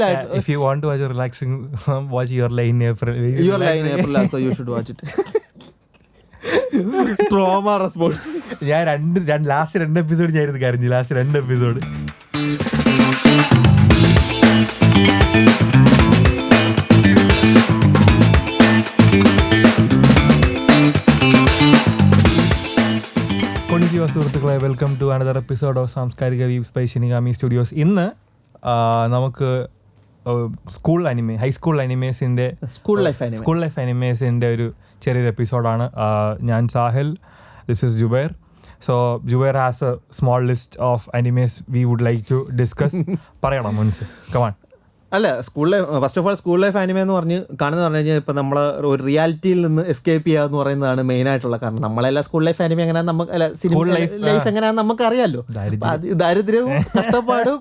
If you want to watch a relaxing, watch Your Lie in April. Your Lie in April also you should watch it. Trauma response. ഞാൻ last 2 episode ഞാനിത് കരഞ്ഞു. Last 2 episode. കൊണിച്ചിവ സുഹൃത്തുക്കളെ, welcome to another episode of സാംസ്കാരിക weaves by Shinigami studios. ഇന്ന് നമുക്ക് high school life അനിമേസിൻ്റെ ഒരു ചെറിയൊരു എപ്പിസോഡാണ്. ഞാൻ Sahil, this is Jubair. So Jubair has a small list of animes we would like to discuss. പറയണം മുൻസ്, കമാൺ. അല്ല, first of all school life anime എന്ന് പറഞ്ഞു കഴിഞ്ഞാൽ ഇപ്പം നമ്മൾ ഒരു റിയാലിറ്റിയിൽ നിന്ന് എസ്കേപ്പ് ചെയ്യുക എന്ന് പറയുന്നതാണ് മെയിൻ ആയിട്ടുള്ള കാരണം. നമ്മളെല്ലാം സ്കൂൾ ലൈഫ് ആനിമേ എങ്ങനെയാണെന്ന് നമുക്ക്, അല്ല സിനിമ ലൈഫ് എങ്ങനെയാണെന്ന് നമുക്ക് അറിയാമല്ലോ. ദാരിദ്ര്യവും കഷ്ടപ്പാടും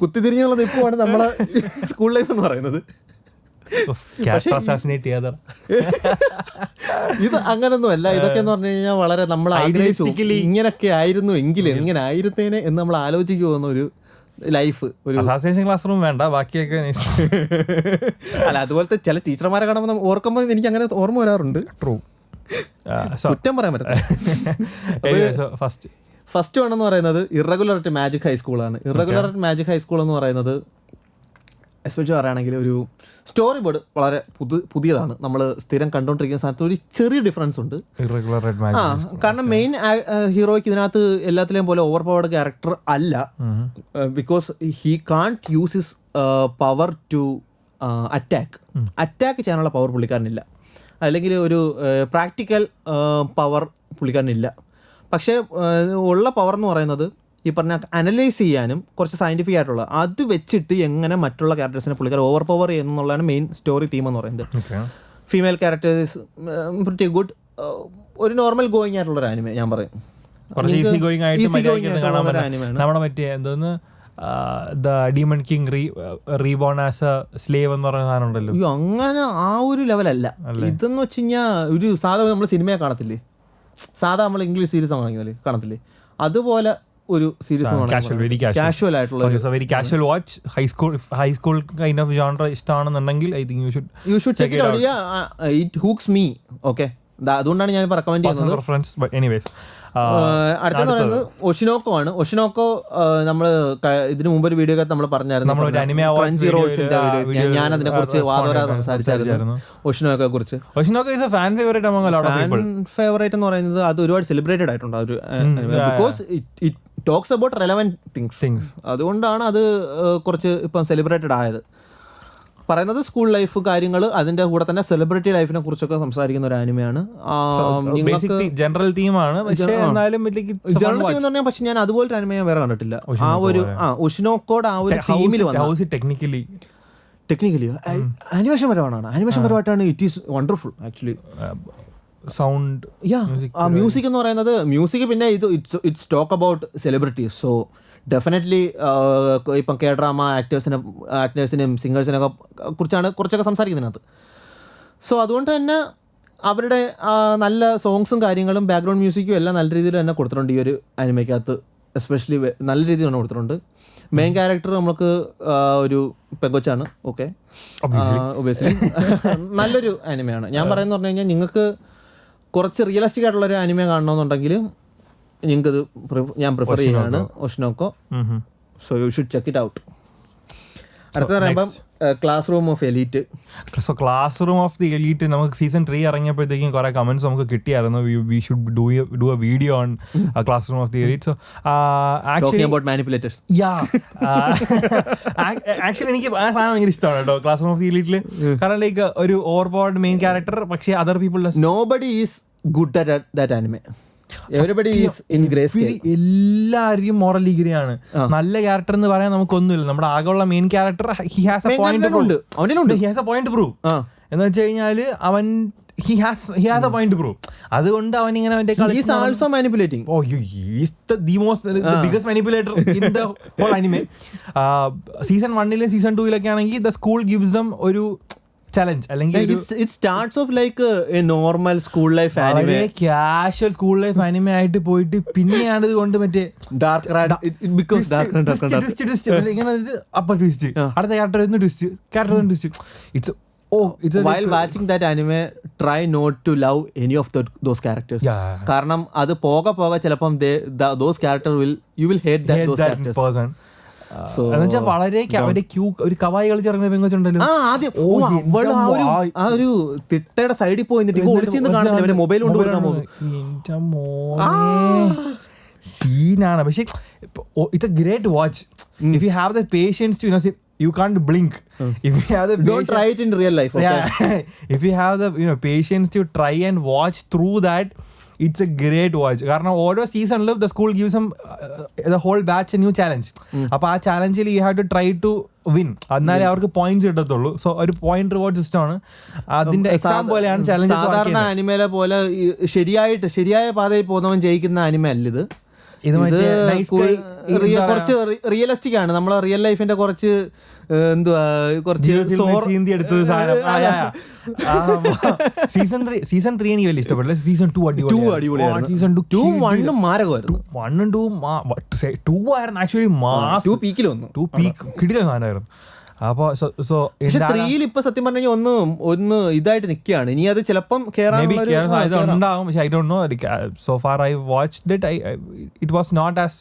കുത്തിതിരിഞ്ഞുള്ള നിൽപ്പുമാണ് നമ്മളെ സ്കൂൾ ലൈഫ് എന്ന് പറയുന്നത്. ഇത് അങ്ങനൊന്നും അല്ല. ഇതൊക്കെ എന്ന് പറഞ്ഞു കഴിഞ്ഞാൽ വളരെ നമ്മൾ ആഗ്രഹിച്ചു ഇങ്ങനൊക്കെ ആയിരുന്നു എങ്കിൽ എങ്ങനെ ആയിരുന്നേനെ എന്ന് നമ്മൾ ആലോചിച്ചു പോകുന്ന ഒരു ലൈഫ്. ഒരു ക്ലാസ് റൂം വേണ്ട, ബാക്കിയൊക്കെ അല്ല. അതുപോലത്തെ ചില ടീച്ചർമാരെ കാണുമ്പോൾ ഓർക്കുമ്പോൾ എനിക്ക് അങ്ങനെ ഓർമ്മ വരാറുണ്ട്. ട്രൂ, കുറ്റം പറയാൻ പറ്റില്ല. ഫസ്റ്റ് വേണമെന്ന് പറയുന്നത് ഇറഗുലർ അറ്റ് മാജിക് ഹൈസ്കൂളാണ്. ഇറഗുലർ അറ്റ് മാജിക് ഹൈസ്കൂൾ എന്ന് പറയുന്നത് എസ്പെഷ്യലി പറയുകയാണെങ്കിൽ ഒരു സ്റ്റോറി ബോർഡ് വളരെ പുതിയതാണ്. നമ്മൾ സ്ഥിരം കണ്ടുകൊണ്ടിരിക്കുന്ന സ്ഥലത്ത് ഒരു ചെറിയ ഡിഫറൻസ് ഉണ്ട്. കാരണം മെയിൻ ഹീറോയ്ക്ക് ഇതിനകത്ത് എല്ലാത്തിലെയും പോലെ ഓവർ പവർഡ് ക്യാരക്ടർ അല്ല. Because he can't use his power to attack ചെയ്യാനുള്ള പവർ പുള്ളിക്കാരനില്ല, അല്ലെങ്കിൽ ഒരു പ്രാക്ടിക്കൽ പവർ പുള്ളിക്കാരനില്ല. പക്ഷേ ഉള്ള പവർ എന്ന് പറയുന്നത് ഈ പറഞ്ഞ അനലൈസ് ചെയ്യാനും കുറച്ച് സയൻറ്റിഫിക് ആയിട്ടുള്ള അത് വെച്ചിട്ട് എങ്ങനെ മറ്റുള്ള ക്യാരക്ടേഴ്സിനെ പുള്ളിക്കാർ ഓവർ പവർ ചെയ്യുന്നുള്ളതാണ് മെയിൻ സ്റ്റോറി തീം എന്ന് പറയുന്നത്. ഫീമെയിൽ ക്യാരക്ടേഴ്സ് പ്രിറ്റി ഗുഡ്, ഒരു നോർമൽ ഗോയിങ് ആയിട്ടുള്ളൊരു ആനിമേ ഞാൻ പറയും. നമ്മുടെ മറ്റേ എന്തോന്ന് demon king reborn as a slave എന്ന് പറയുന്ന സാധനം ഉണ്ടല്ലോ. അയ്യോ, അങ്ങനെ ആ ഒരു ലെവലല്ല ഇതെന്ന് വെച്ച് കഴിഞ്ഞാൽ. ഒരു സാധാരണ നമ്മൾ സിനിമയെ കാണത്തില്ലേ, സാധാ നമ്മൾ ഇംഗ്ലീഷ് സീരീസ് കാണത്തില്ലേ, അതുപോലെ ഒരു സീരീസ് കാഷ്വൽ ആയിട്ടുള്ള watch. High school kind of genre ഇഷ്ടമാണെന്നുണ്ടെങ്കിൽ I think you should check it out. It hooks me. Okay, അതുകൊണ്ടാണ് ഞാൻ റെക്കമെൻഡ് ചെയ്യുന്നത്. അടുത്തെന്ന് പറയുന്നത് ഒഷിനോക്കോ ആണ്. ഒഷിനോക്കോ നമ്മൾ ഇതിനു മുമ്പ് ഒരു വീഡിയോ നമ്മൾ പറഞ്ഞായിരുന്നു, ഞാൻ അതിനെ കുറിച്ച് വാദോരാ സംസാരിച്ചായിരുന്നു. ഒഷിനോക്കോയെ കുറിച്ച്. ഫേവറേറ്റ് എന്ന് പറയുന്നത് അത് ഒരുപാട് സെലിബ്രേറ്റഡ് ആയിട്ടുണ്ട് because it talks about relevant things. അതുകൊണ്ടാണ് അത് കുറച്ച് ഇപ്പം സെലിബ്രേറ്റഡ് ആയത്. പറയുന്നത് സ്കൂൾ ലൈഫ് കാര്യങ്ങൾ, അതിന്റെ കൂടെ തന്നെ സെലിബ്രിറ്റി ലൈഫിനെ കുറിച്ചൊക്കെ സംസാരിക്കുന്ന ഒരു ആനിമയാണ്. ജനറൽ തീമാണ്. ജനറൽ തീം എന്ന് പറഞ്ഞാൽ പക്ഷെ ഞാൻ അതുപോലത്തെ ആനിമ ഞാൻ വേറെ കണ്ടിട്ടില്ല. ആ ഒരു ഒഷിനോക്കോടെ ആ ഒരു തീമിൽ ടെക്നിക്കലി ആനിമേഷൻ പരമായിട്ടാണ്. It is wonderful actually. Sound, music എന്ന് പറയുന്നത് പിന്നെ ഇത് it's talk about celebrities. So definitely ഇപ്പം കെ ഡ്രാമ ആക്ടേഴ്സിനെയും സിംഗേഴ്സിനൊക്കെ കുറിച്ചാണ് കുറച്ചൊക്കെ സംസാരിക്കുന്നതിനകത്ത്. സോ അതുകൊണ്ട് തന്നെ അവരുടെ നല്ല സോങ്സും കാര്യങ്ങളും ബാക്ക്ഗ്രൗണ്ട് മ്യൂസിക്കും എല്ലാം നല്ല രീതിയിൽ തന്നെ കൊടുത്തിട്ടുണ്ട് ഈ ഒരു അനിമയ്ക്കകത്ത്. എസ്പെഷ്യലി നല്ല രീതിയിൽ തന്നെ കൊടുത്തിട്ടുണ്ട്. മെയിൻ ക്യാരക്ടർ നമുക്ക് ഒരു പെങ്കൊച്ചാണ്. ഓക്കെ, ഒബിയസ്ലി നല്ലൊരു അനിമയാണ്. ഞാൻ പറയുന്നത് പറഞ്ഞു കഴിഞ്ഞാൽ നിങ്ങൾക്ക് കുറച്ച് റിയലിസ്റ്റിക് ആയിട്ടുള്ളൊരു അനിമ കാണണമെന്നുണ്ടെങ്കിൽ നിങ്ങൾക്കത് ഞാൻ പ്രിഫർ ചെയ്യുന്നതാണ് ഒഷിനോക്കോ. So you should check it out. അടുത്ത പറയുമ്പം classroom of elite. So classroom of the elite നമുക്ക് സീസൺ 3 ഇറങ്ങിയപ്പോഴത്തേക്കും കുറെ കമന്റ്സ് നമുക്ക് കിട്ടിയായിരുന്നു. We should do a video on classroom of the elite. So actually about manipulators. Actually എനിക്ക് ആ സാധനം ഭയങ്കര ഇഷ്ടമാണ് കേട്ടോ ക്ലാസ് റൂം ഓഫ് ദി എലീറ്റിൽ. കാരണം ലൈക്ക് ഒരു ഓവർ പവർഡ് മെയിൻ ക്യാരക്ടർ, പക്ഷേ other people nobody is good at that anime. Everybody is in grayscale. എല്ലാവരും മോറൽ ഡിഗ്രിയാണ്. നല്ല ക്യാരക്ടർ എന്ന് പറയാൻ നമുക്കൊന്നുമില്ല. നമ്മുടെ ആകെയുള്ള main character he has A point two prove എന്ന് വെച്ച് കഴിഞ്ഞാൽ അവൻ he has a point to prove. അതുകൊണ്ട് അവൻ ഇങ്ങനെ he is also manipulating. Oh, he is the most the biggest manipulator in the whole anime. Season 1 ലും season 2 ലൊക്കെ ആണെങ്കിൽ the school gives them ഒരു ചലഞ്ച് അല്ലെങ്കിൽ it starts off like a normal school life anime, casual school life anime ആയിട്ട് പോയിട്ട് പിന്നെയാണ് ഇത് കൊണ്ട് മറ്റേ it becomes dark and dark and dark. ഇങ്ങനെ അപ്പ ട്വിസ്റ്റ് അടുത്ത character twist it's While watching that anime, try not to love any of those characters. കാരണം അത് പോകെ ചിലപ്പം those characters you will hate those characters. So വളരെ ഒരു കവായി കളിച്ചിറങ്ങിയ പെങ്കൊച്ചുണ്ടല്ലോ ആ ഒരു തിട്ടയുടെ സൈഡിൽ പോയി കാണുന്നില്ല മൊബൈൽ കൊണ്ട് കൊടുക്കാൻ പോകും സീനാണ്. പക്ഷെ it's a great watch if you have the patience to you can't blink. If you have the don't try it in real life, okay? If you have the patience to try and watch through that, it's a great watch. കാരണം ഓരോ സീസണിലും the school gives them the whole batch a new challenge. അപ്പോൾ ആ ചാലഞ്ചിൽ you have to try to win. എന്നാലേ അവർക്ക് points കിട്ടത്തുള്ളൂ. So ഒരു point reward system ആണ്. അതിന്റെ എക്സാം പോലെയാണ് ചാലഞ്ച്. സാധാരണ അനിമയിലെ പോലെ ശരിയായ പാതയിൽ പോകുന്നവൻ ജയിക്കുന്ന അനിമ അല്ല ഇത്. കുറച്ച് റിയലിസ്റ്റിക് ആണ്. നമ്മളെ റിയൽ ലൈഫിന്റെ കുറച്ച് എന്തുവാ കുറച്ച് സീസൺ 3 എനിക്ക് വലിയ ഇഷ്ടപ്പെട്ടില്ല. സീസൺ 2 അടിപൊളിയായിരുന്നു. സീസൺ 2 1 മാരകമായിരുന്നു. 1 2 ആയിരുന്നു ആക്ച്വലി മാസ്. 2 പീക്കിൽ വന്നു. 2 പീക്ക് കിടിലൻ സാധനമായിരുന്നു. അപ്പൊ ത്രീയിൽ ഇപ്പൊ സത്യം പറഞ്ഞാൽ ഒന്ന് ഇതായിട്ട് നിൽക്കുകയാണ്. ഇനി അത് ചിലപ്പം ഉണ്ടാവും. പക്ഷെ I don't know. So far I watched it. It was not as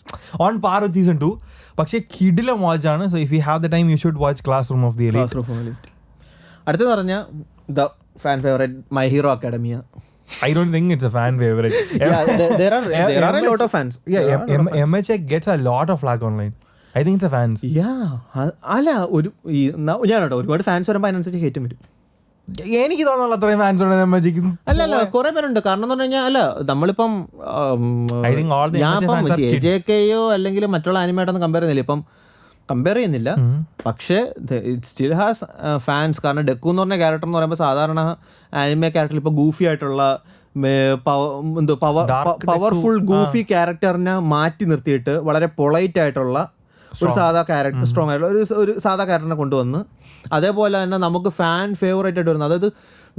on par with season 2. പക്ഷെ കിടിലൻ വാച്ച് ആണ്. So if you have the time you should watch classroom of the elite. അടുത്തെന്ന് പറഞ്ഞാൽ the fan favourite my hero academia. I don't think it's a fan favorite. There are a lot of fans. MHA gets a lot of flack online. I think it's a fans. അല്ല ഞാനോ ഒരുപാട് fans വരുമ്പോൾ അതിനനുസരിച്ച് ഹേറ്റും വരും. എനിക്ക് തോന്നുന്നു അത്രയും fans അല്ല കുറെ പേരുണ്ട്. കാരണം എന്ന് പറഞ്ഞു കഴിഞ്ഞാൽ അല്ല നമ്മളിപ്പം ഞാനിപ്പം JJKയോ അല്ലെങ്കിൽ മറ്റുള്ള ആനിമേറ്റൊന്നും കമ്പയർ ചെയ്യുന്നില്ല. ഇപ്പം കമ്പയർ ചെയ്യുന്നില്ല. പക്ഷേ ഇറ്റ് സ്റ്റിൽ ഹാസ് ഫാൻസ്. കാരണം ഡെക്കു എന്ന് പറഞ്ഞ ക്യാരക്ടർ എന്ന് പറയുമ്പോൾ സാധാരണ ആനിമേ ക്യാരക്ടർ ഇപ്പോൾ ഗൂഫി ആയിട്ടുള്ള പവർഫുൾ ഗൂഫി ക്യാരക്ടറിനെ മാറ്റി നിർത്തിയിട്ട് വളരെ പൊളൈറ്റ് ആയിട്ടുള്ള ഒരു സാധാ ക്യാരക്ടർ, സ്ട്രോങ് ആയിട്ടുള്ള ഒരു സാധാ ക്യാരക്ടറിനെ കൊണ്ടുവന്ന് അതേപോലെ തന്നെ നമുക്ക് ഫാൻ ഫേവറേറ്റ് ആയിട്ട് വരുന്നത്, അതായത്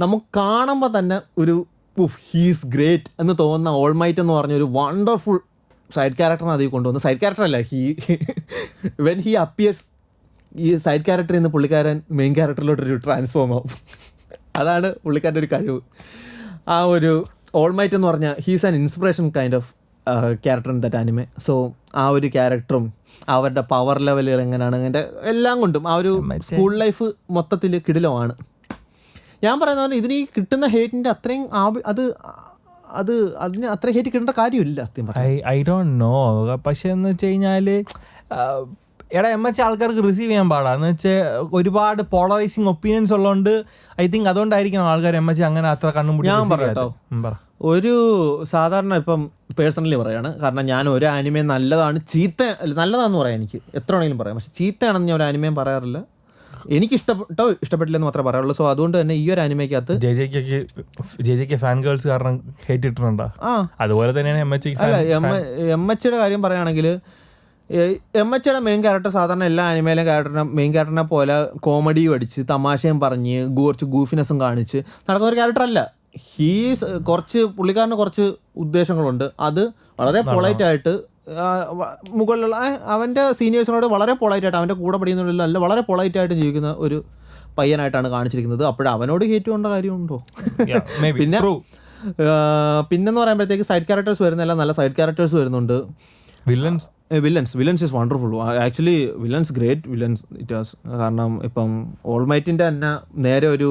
നമുക്ക് കാണുമ്പോൾ തന്നെ ഒരു ഹീസ് ഗ്രേറ്റ് എന്ന് തോന്നുന്ന ഓൾമൈറ്റ് എന്ന് പറഞ്ഞ ഒരു വണ്ടർഫുൾ സൈഡ് ക്യാരക്ടറിനെ അതിൽ കൊണ്ടുവന്ന്. സൈഡ് ക്യാരക്ടർ അല്ല, വെൻ ഹി അപ്പിയേഴ്സ് ഈ സൈഡ് ക്യാരക്ടറിൽ നിന്ന് പുള്ളിക്കാരൻ മെയിൻ ക്യാരക്ടറിലോട്ടൊരു ട്രാൻസ്ഫോം ആവും. അതാണ് പുള്ളിക്കാരൻ്റെ ഒരു കഴിവ്. ആ ഒരു ഓൾമൈറ്റ് എന്ന് പറഞ്ഞാൽ he's an inspiration kind of character in that anime. So ആ ഒരു ക്യാരക്ടറും അവരുടെ പവർ ലെവലുകൾ എങ്ങനെയാണ്, അങ്ങനെ എല്ലാം കൊണ്ടും ആ ഒരു സ്കൂൾ ലൈഫ് മൊത്തത്തിൽ കിടിലമാണ്. ഞാൻ പറയുന്ന പോലെ ഇതിന് ഈ കിട്ടുന്ന ഹേറ്റിൻ്റെ അത്രയും അതിന് അത്രയും ഹേറ്റ് കിട്ടേണ്ട കാര്യമില്ല സത്യം. I don't no. പക്ഷെ എന്ന് വെച്ച് കഴിഞ്ഞാൽ MH ആൾക്കാർക്ക് റിസീവ് ചെയ്യാൻ പാടാ. എന്ന് വെച്ചാൽ ഒരുപാട് പോളറൈസിങ് ഒപ്പീനിയൻസ് ഉള്ളതുകൊണ്ട് ഐ തിങ്ക് അതുകൊണ്ടായിരിക്കണം ആൾക്കാർ MH അങ്ങനെ അത്ര കണ്ണുമുടി. ഞാൻ പറയട്ടോ, ഒരു സാധാരണ ഇപ്പം പേഴ്സണലി പറയാണ്. കാരണം ഞാൻ ഒരു ആനിമേ നല്ലതാണെന്ന് പറയാം, എനിക്ക് എത്ര വേണമെങ്കിലും പറയാം. പക്ഷെ ചീത്തയാണെന്ന് ഞാൻ ഒരു ആനിമയും പറയാറില്ല. എനിക്ക് ഇഷ്ടപ്പെട്ടില്ലെന്ന് മാത്രമേ പറയാറുള്ളൂ. സോ അതുകൊണ്ട് തന്നെ ഈ ഒരു ആനിമയ്ക്കകത്ത് JJK ഫാൻ ഗേൾസ് കാരണം ഹേറ്റ് ഇട്ടിട്ടുണ്ടോ? അതുപോലെ തന്നെയാണ് MHയുടെ കാര്യം പറയുകയാണെങ്കിൽ MHയുടെ മെയിൻ ക്യാരക്ടർ സാധാരണ എല്ലാ ആനിമയിലും മെയിൻ ക്യാരക്ടറിനെ പോലെ കോമഡിയും അടിച്ച് തമാശയും പറഞ്ഞ് കുറച്ച് ഗൂഫിനെസ്സും കാണിച്ച് നടക്കുന്ന ഒരു ക്യാരക്ടർ അല്ല. പുള്ളിക്കാരന് കുറച്ച് ഉദ്ദേശങ്ങളുണ്ട്. അത് വളരെ പൊളൈറ്റായിട്ട് മുകളിലുള്ള അവൻ്റെ സീനിയേഴ്സിനോട് വളരെ പൊളൈറ്റായിട്ട്, അവൻ്റെ കൂടെ പഠിക്കുന്നവരിൽ അല്ല വളരെ പൊളൈറ്റായിട്ട് ജീവിക്കുന്ന ഒരു പയ്യനായിട്ടാണ് കാണിച്ചിരിക്കുന്നത്. അപ്പോഴവനോട് ഹേറ്റ് കൊണ്ട കാര്യമുണ്ടോ? പിന്നെന്ന് പറയുമ്പോഴത്തേക്ക് സൈഡ് ക്യാരക്ടേഴ്സ് വരുന്നില്ല, നല്ല സൈഡ് ക്യാരക്ടേഴ്സ് വരുന്നുണ്ട്. Villains is wonderful. Actually villains great villains it was. കാരണം ഇപ്പം ഓൾമൈറ്റിൻ്റെ തന്നെ നേരെ ഒരു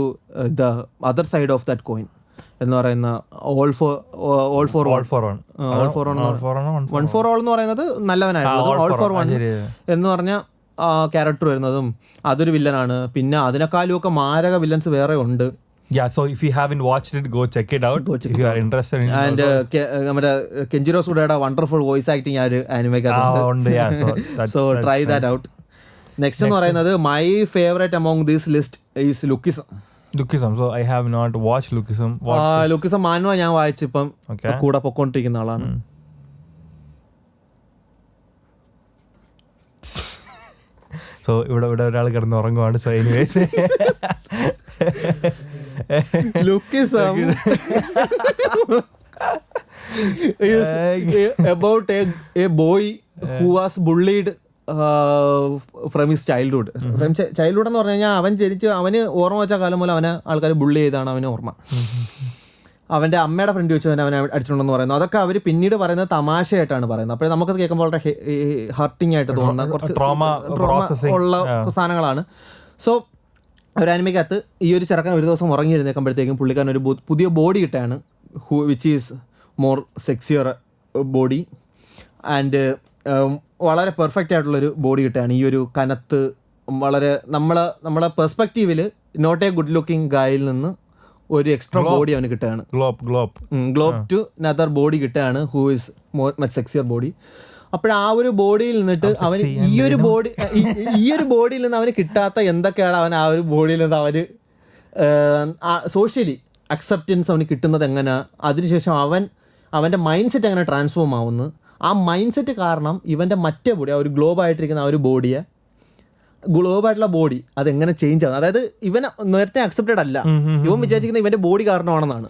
other side of that coin എന്ന് പറയുന്ന ഓൾ ഫോർ എന്ന് പറയുന്നത് നല്ലവനായിട്ടുള്ളത്. ഓൾ ഫോർ വൺ എന്ന് പറഞ്ഞ ക്യാരക്ടർ വരുന്നതും അതൊരു വില്ലനാണ്. പിന്നെ അതിനേക്കാളും ഒക്കെ മാരക വില്ലൻസ് വേറെ ഉണ്ട്. Yeah, so if you haven't watched it, go check it out. If you are interested in it. And നമ്മുടെ കെഞ്ചിറോ സുഡയുടെ വണ്ടർഫുൾ വോയിസ് ആക്ടിങ് ആ ഒരു ആനിമേക്കകത്തുണ്ട്. So try that out. Next എന്ന് പറയുന്നത് my favourite among this list is Lookism. So I have not watched Lookism. Lookism മാനുവ ഞാൻ വായിച്ചിപ്പം കൂടെ പൊക്കോണ്ടിരിക്കുന്ന ആളാണ്. So so ഇവിടെ ഒരാൾ കിടന്ന് ഉറങ്ങുവാണ്. So anyways about a boy who was bullied from his childhood. From childhood എന്ന് പറഞ്ഞു കഴിഞ്ഞാൽ അവൻ അവന് ഓർമ്മ വെച്ച കാലം മൂലം അവനെ ആൾക്കാർ ബുള്ളി ചെയ്താണ് അവന് ഓർമ്മ. അവൻ്റെ അമ്മയുടെ ഫ്രണ്ട് വെച്ച് തന്നെ അവനെ അടിച്ചിട്ടുണ്ടെന്ന് പറയുന്നു. അതൊക്കെ അവർ പിന്നീട് പറയുന്നത് തമാശയായിട്ടാണ് പറയുന്നത്. അപ്പോൾ നമുക്കത് കേൾക്കുമ്പോൾ വളരെ ഹർട്ടിങ് ആയിട്ട് തോന്നുന്ന കുറച്ച് ട്രോമ ഉള്ള സാധനങ്ങളാണ്. സോ ഒരു ആനിമയ്ക്കകത്ത് ഈ ഒരു ചെറുക്കൻ ഒരു ദിവസം ഉറങ്ങി എഴുന്നേക്കുമ്പോഴത്തേക്കും പുള്ളിക്കാരൻ ഒരു പുതിയ ബോഡി കിട്ടുകയാണ്, which is more sexier body and വളരെ പെർഫെക്റ്റ് ആയിട്ടുള്ളൊരു ബോഡി കിട്ടുകയാണ്. ഈ ഒരു കനത്ത് വളരെ നമ്മളെ പെർസ്പെക്റ്റീവിൽ നോട്ട് എ ഗുഡ് ലുക്കിംഗ് ഗായിൽ നിന്ന് ഒരു എക്സ്ട്രാ ബോഡി അവന് കിട്ടുകയാണ്. ഗ്ലോബ് ടു നദർ ബോഡി കിട്ടുകയാണ്, who is more much sexier body. അപ്പോൾ ആ ഒരു ബോഡിയിൽ നിന്നിട്ട് അവന് ഈ ഒരു ബോഡിയിൽ നിന്ന് അവന് കിട്ടാത്ത എന്തൊക്കെയാണ് അവൻ ആ ഒരു ബോഡിയിൽ നിന്ന് അവന് സോഷ്യലി അക്സെപ്റ്റൻസ് അവന് കിട്ടുന്നത് എങ്ങനെയാണ്, അതിനുശേഷം അവൻ്റെ മൈൻഡ് സെറ്റ് എങ്ങനെ ട്രാൻസ്ഫോം ആവുന്നു, ആ മൈൻഡ് സെറ്റ് കാരണം ഇവൻ്റെ മറ്റേ ബോഡി, ആ ഒരു ഗ്ലോബായിട്ടിരിക്കുന്ന ആ ഒരു ബോഡിയെ ഗ്ലോബായിട്ടുള്ള ബോഡി അതെങ്ങനെ ചേഞ്ച് ആകും. അതായത് ഇവൻ നേരത്തെ അക്സെപ്റ്റഡ് അല്ല, ഇവൻ വിചാരിക്കുന്നത് ഇവൻ്റെ ബോഡി കാരണമാണെന്നാണ്.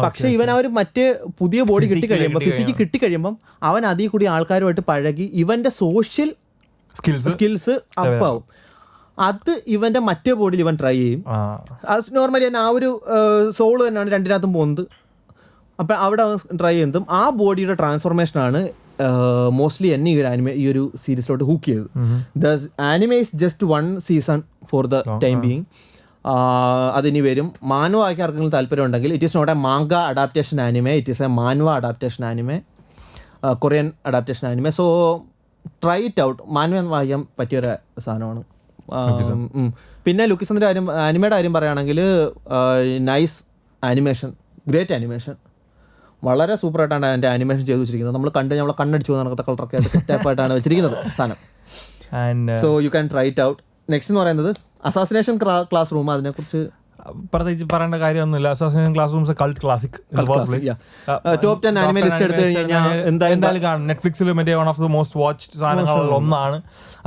പക്ഷേ ഇവൻ ആ ഒരു മറ്റേ പുതിയ ബോഡി കിട്ടിക്കഴിയുമ്പോൾ, ഫിസിക്ക് കിട്ടിക്കഴിയുമ്പം അവൻ അതിൽ കൂടി ആൾക്കാരുമായിട്ട് പഴകി ഇവൻ്റെ സോഷ്യൽ സ്കിൽസ് അപ്പാവും. അത് ഇവൻ്റെ മറ്റേ ബോഡിയിൽ ഇവൻ ട്രൈ ചെയ്യും. അത് നോർമലി തന്നെ ആ ഒരു സോള് തന്നെയാണ് രണ്ടിനകത്തും പോകുന്നത്. അപ്പം അവിടെ അവൻ ട്രൈ ചെയ്യുന്നതും ആ ബോഡിയുടെ ട്രാൻസ്ഫോർമേഷനാണ് മോസ്റ്റ്ലി എന്നെ ഈ ഒരു സീരീസിലോട്ട് ഹൂക്ക് ചെയ്തത്. The anime is just 1 season for the time being. അതിനി വരും. മാൻവ ആക്കി ആർക്കെങ്കിലും താല്പര്യം ഉണ്ടെങ്കിൽ, it is not a manga adaptation anime, it is a manhwa adaptation anime, Korean adaptation anime. So try it out. Manhwa വായിക്കാൻ പറ്റിയൊരു സാധനമാണ്. പിന്നെ ലുക്കിസിൻ്റെ കാര്യം, ആനിമയുടെ കാര്യം പറയുകയാണെങ്കിൽ നൈസ് ആനിമേഷൻ, ഗ്രേറ്റ് ആനിമേഷൻ, വളരെ സൂപ്പറായിട്ടാണ് അതിൻ്റെ ആനിമേഷൻ ചെയ്ത് വെച്ചിരിക്കുന്നത്. നമ്മൾ നമ്മളെ കണ്ണടിച്ചു നടക്കുന്ന കളറൊക്കെ സ്റ്റെപ്പായിട്ടാണ് വെച്ചിരിക്കുന്നത് സാധനം. So you can try it out. Next എന്ന് പറയുന്നത് അസാസിനേഷൻ ക്ലാസ് റൂം. അതിനെക്കുറിച്ച് പ്രത്യേകിച്ച് പറയേണ്ട കാര്യമൊന്നുമില്ല. Assassination class rooms cult classic, top 10 anime list എടുത്തു കഴിഞ്ഞാൽ എന്തായാലും കാണും. നെറ്റ്ഫ്ലിക്സിൽ മറ്റേ one of the most watched സാധനങ്ങളിൽ ഒന്നാണ്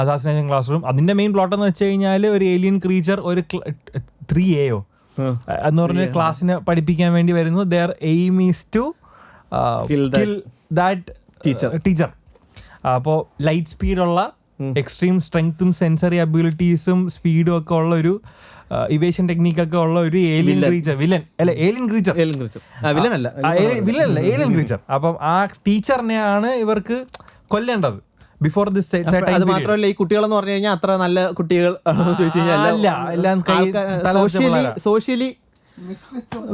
അസാസിനേഷൻ ക്ലാസ് റൂം. അതിന്റെ മെയിൻ പ്ലോട്ട് എന്ന് വെച്ച് കഴിഞ്ഞാൽ ഒരു ഏലിയൻ ക്രീച്ചർ ഒരു 3AO എന്ന് പറഞ്ഞ ക്ലാസ്സിനെ പഠിപ്പിക്കാൻ വേണ്ടി വരുന്നു. Their aim is to kill that teacher. അപ്പോൾ ലൈറ്റ് സ്പീഡുള്ള എക്സ്ട്രീം സ്ട്രെങ്ത്തും സെൻസറി അബിലിറ്റീസും സ്പീഡും ഒക്കെ ഉള്ള ഒരു ഇവേഷൻ ടെക്നിക്കൊക്കെ ഉള്ള ഒരു ഏലിയൻ ക്രീച്ചർ, ഏലിയൻ ക്രീച്ചർ. അപ്പം ആ ടീച്ചറിനെയാണ് ഇവർക്ക് കൊല്ലേണ്ടത് ബിഫോർ ദിസ്. അത് മാത്രമല്ല, ഈ കുട്ടികളെന്ന് പറഞ്ഞു കഴിഞ്ഞാൽ അത്ര നല്ല കുട്ടികൾ സോഷ്യലി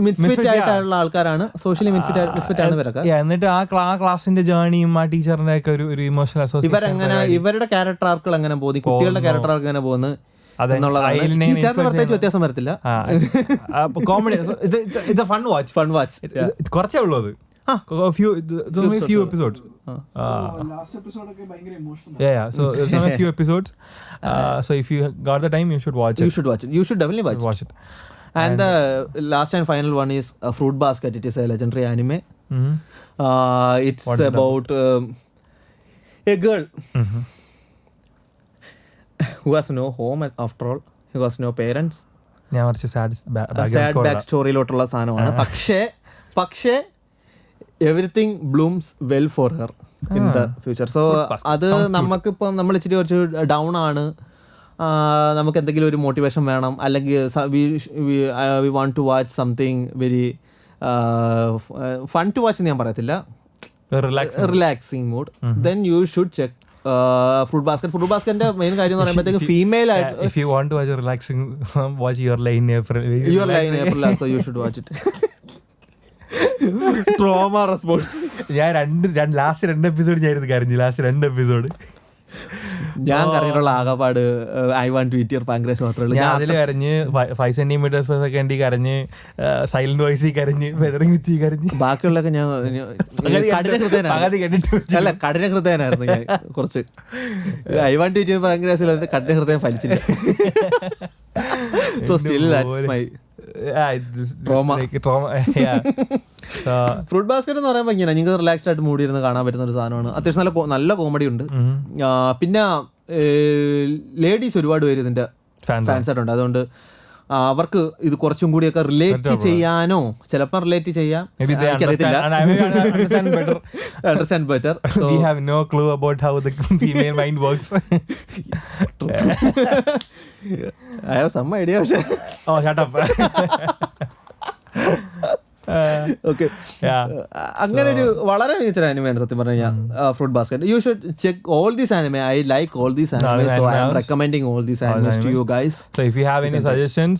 മിസ്ഫിറ്റ് ആയിട്ടുള്ള ആൾക്കാരാണ്. സോഷ്യലി മിസ്ഫിറ്റ് ആണ് ഇവരൊക്കെ. എന്നിട്ട് ആ ക്ലാസിന്റെ ജേണിയും ആ ടീച്ചറിന്റെ ഒക്കെ ഒരു ഇമോഷണൽ അസോസിയേഷൻ, ഇവരെങ്ങനെ ഇവരുടെ ക്യാരക്ടർ ആർക്കുകൾ എങ്ങനെ പോകുന്നു, കുട്ടികളുടെ ക്യാരക്ടർ ആർക്ക് എങ്ങനെ പോകുന്നു എന്നുള്ളതാണ്. പ്രത്യേകിച്ച് വ്യത്യാസം വരത്തില്ല. കോമഡി, ഫൺ വാച്ച് കുറച്ചേ ഉള്ളൂ. അത് few episodes. Last episode okay bhayangara emotional. Yeah, so there's a few episodes. So if you got the time, you should watch it. You should definitely watch it. And the last and final one is Fruit Basket. It is a legendary anime. It's about a girl who has no home after all, who has no parents. ഞാൻ കുറച്ച് sad back സ്റ്റോറിയിലോട്ടുള്ള സാധനമാണ്. പക്ഷേ everything Bloom's well for her in the future. So അത് നമുക്കിപ്പം നമ്മൾ ഇച്ചിരി കുറച്ച് down ആണ്, നമുക്ക് എന്തെങ്കിലും ഒരു മോട്ടിവേഷൻ വേണം, അല്ലെങ്കിൽ we want to watch something very fun to watch എന്ന് ഞാൻ പറയത്തില്ല, relaxing mood, then you should check fruit basket. Fruit ബാസ്കറ്റിന്റെ മെയിൻ കാര്യം എന്ന് പറയുമ്പോഴത്തേക്ക് ഫീമെയിൽ ആയിട്ട്, if you want to watch a relaxing watch Your Lie in April so you should watch it. Trauma response. ഞാൻ last 2 episode ഞാനിത് കരഞ്ഞു. Last 2 episode ഞാൻ കരഞ്ഞിട്ടുള്ള ആകപ്പാട് I want to eat your pancreas മാത്രമേ. ഞാൻ അതിൽ കരഞ്ഞ് 5 centimeters per second കരഞ്ഞ്, സൈലന്റ് വോയിസിൽ കരഞ്ഞ്, വെതറിംഗ് വിത്ത് കരഞ്ഞ്. ബാക്കിയുള്ളതൊക്കെ ഞാൻ കഠിന ഹൃദയനായിരുന്നു. ഞാൻ കുറച്ച് I want to eat your പാൻക്രിയാസിൽ കഠിന ഹൃദയം ഫലിച്ചില്ല. So still that's my fruit basket എന്ന് പറയുമ്പോൾ ഇങ്ങനെ നിങ്ങൾക്ക് റിലാക്സ്ഡ് ആയിട്ട് മൂടി ഇരുന്ന് കാണാൻ പറ്റുന്ന ഒരു സാധനമാണ്. അത്യാവശ്യം നല്ല കോമഡി ഉണ്ട്. പിന്നെ ലേഡീസ് ഒരുപാട് പേര് ഇതിന്റെ Fans ഫാൻസ് ആയിട്ടുണ്ട്. അതുകൊണ്ട് അവർക്ക് ഇത് കുറച്ചും കൂടിയൊക്കെ റിലേറ്റ് ചെയ്യാനോ ചിലപ്പോൾ റിലേറ്റ് ചെയ്യാം, Maybe they എനിക്കറിയത്തില്ല. understand better. Understand better. We have no clue about how the female mind works. I have some idea. പക്ഷേ Oh, shut up. ഓക്കെ, അങ്ങനെ ഒരു വളരെ മികച്ച ആനിമയാണ് സത്യം പറഞ്ഞു കഴിഞ്ഞാൽ fruit basket. You should check all these anime. I like all these anime, so I am recommending all these animes to you guys. So if you have any suggestions,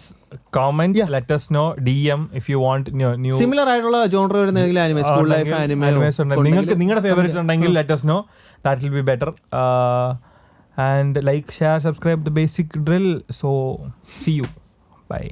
comment, let us know. DM if you want new similar ആയിട്ടുള്ള genre വരുന്ന ഏതെങ്കിലും anime, school life anime നിങ്ങൾക്ക് നിങ്ങളുടെ favourite ഉണ്ടെങ്കിൽ let us know. That will be better. And like, share, subscribe, the basic drill. So see you. Bye.